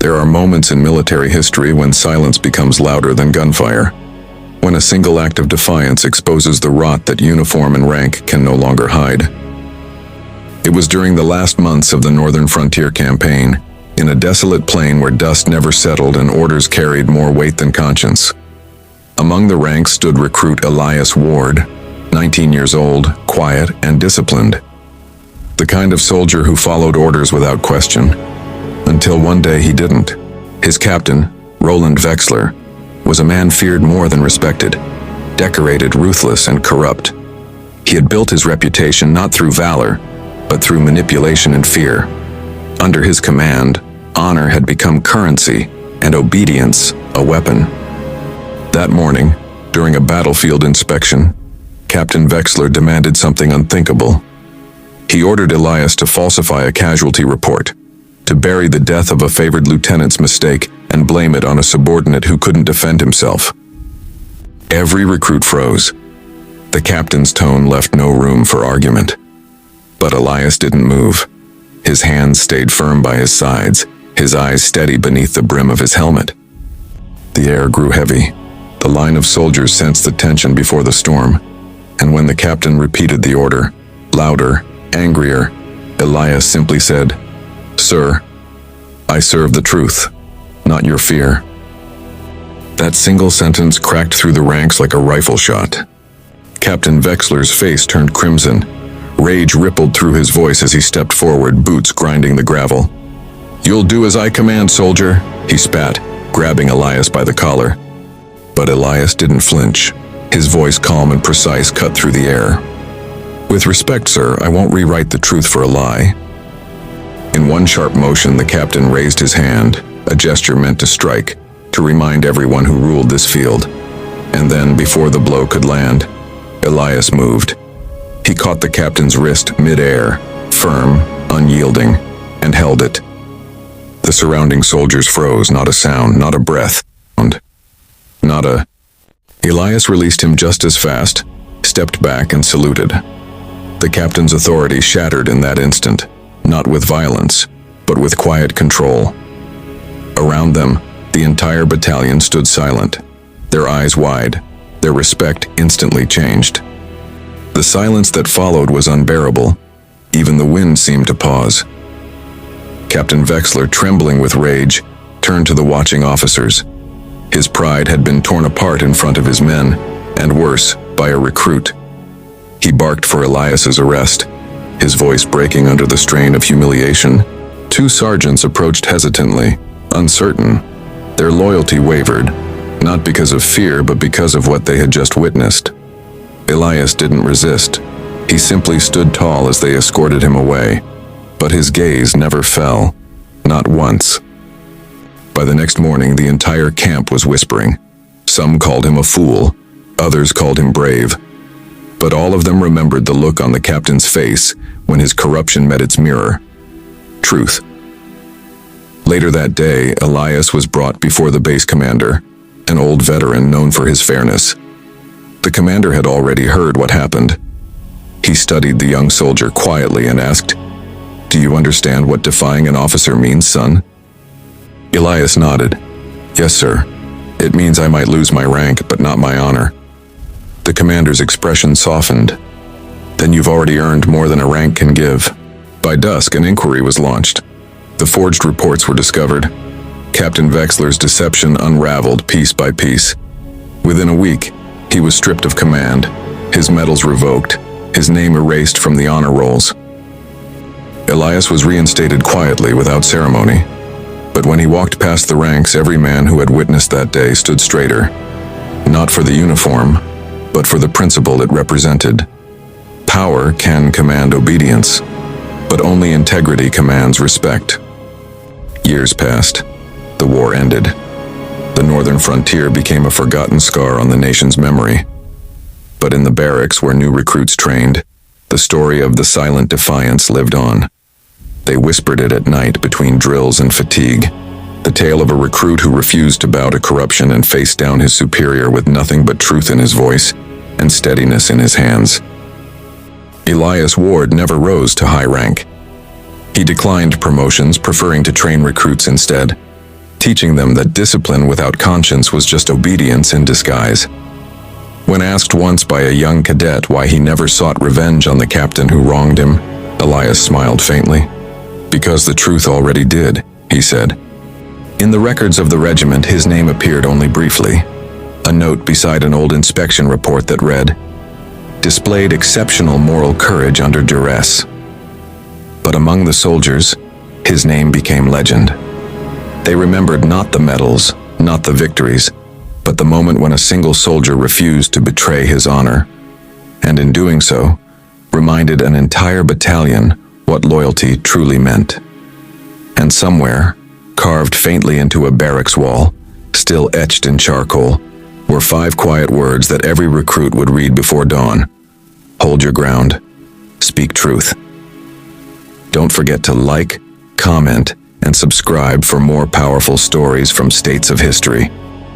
There are moments in military history when silence becomes louder than gunfire, when a single act of defiance exposes the rot that uniform and rank can no longer hide. It was during the last months of the Northern Frontier Campaign, in a desolate plain where dust never settled and orders carried more weight than conscience. Among the ranks stood recruit Elias Ward, 19 years old, quiet and disciplined. The kind of soldier who followed orders without question. Until one day he didn't. His captain, Roland Wexler, was a man feared more than respected, decorated, ruthless, and corrupt. He had built his reputation not through valor, but through manipulation and fear. Under his command, honor had become currency, and obedience a weapon. That morning, during a battlefield inspection, Captain Wexler demanded something unthinkable. He ordered Elias to falsify a casualty report, to bury the death of a favored lieutenant's mistake and blame it on a subordinate who couldn't defend himself. Every recruit froze. The captain's tone left no room for argument. But Elias didn't move. His hands stayed firm by his sides, his eyes steady beneath the brim of his helmet. The air grew heavy. The line of soldiers sensed the tension before the storm, and when the captain repeated the order, louder, angrier, Elias simply said, "Sir, I serve the truth, not your fear." That single sentence cracked through the ranks like a rifle shot. Captain Wexler's face turned crimson. Rage rippled through his voice as he stepped forward, boots grinding the gravel. "You'll do as I command, soldier," he spat, grabbing Elias by the collar. But Elias didn't flinch. His voice, calm and precise, cut through the air. "With respect, sir, I won't rewrite the truth for a lie." In one sharp motion, the captain raised his hand, a gesture meant to strike, to remind everyone who ruled this field. And then, before the blow could land, Elias moved. He caught the captain's wrist mid-air, firm, unyielding, and held it. The surrounding soldiers froze, not a sound, not a breath, not a... Elias released him just as fast, stepped back and saluted. The captain's authority shattered in that instant, not with violence, but with quiet control. Around them, the entire battalion stood silent, their eyes wide, their respect instantly changed. The silence that followed was unbearable. Even the wind seemed to pause. Captain Wexler, trembling with rage, turned to the watching officers. His pride had been torn apart in front of his men, and worse, by a recruit. He barked for Elias's arrest, his voice breaking under the strain of humiliation. Two sergeants approached hesitantly, uncertain. Their loyalty wavered, not because of fear, but because of what they had just witnessed. Elias didn't resist. He simply stood tall as they escorted him away, but his gaze never fell, not once. By the next morning, the entire camp was whispering. Some called him a fool, others called him brave, but all of them remembered the look on the captain's face when his corruption met its mirror. Truth. Later that day, Elias was brought before the base commander, an old veteran known for his fairness. The commander had already heard what happened. He studied the young soldier quietly and asked, "Do you understand what defying an officer means, son?" Elias nodded. "Yes, sir. It means I might lose my rank, but not my honor." The commander's expression softened. "Then you've already earned more than a rank can give." By dusk, an inquiry was launched. The forged reports were discovered. Captain Wexler's deception unraveled piece by piece. Within a week, he was stripped of command, his medals revoked, his name erased from the honor rolls. Elias was reinstated quietly without ceremony. But when he walked past the ranks, every man who had witnessed that day stood straighter. Not for the uniform, but for the principle it represented. Power can command obedience, but only integrity commands respect. Years passed. The war ended. The northern frontier became a forgotten scar on the nation's memory. But in the barracks where new recruits trained, the story of the silent defiance lived on. They whispered it at night between drills and fatigue. The tale of a recruit who refused to bow to corruption and faced down his superior with nothing but truth in his voice and steadiness in his hands. Elias Ward never rose to high rank. He declined promotions, preferring to train recruits instead. teaching them that discipline without conscience was just obedience in disguise. When asked once by a young cadet why he never sought revenge on the captain who wronged him, Elias smiled faintly. "Because the truth already did," he said. In the records of the regiment, his name appeared only briefly. A note beside an old inspection report that read, "Displayed exceptional moral courage under duress." But among the soldiers, his name became legend. They remembered not the medals, not the victories, but the moment when a single soldier refused to betray his honor, and in doing so, reminded an entire battalion what loyalty truly meant. And somewhere, carved faintly into a barracks wall, still etched in charcoal, were 5 quiet words that every recruit would read before dawn. Hold your ground. Speak truth. Don't forget to like, comment, and subscribe for more powerful stories from states of history.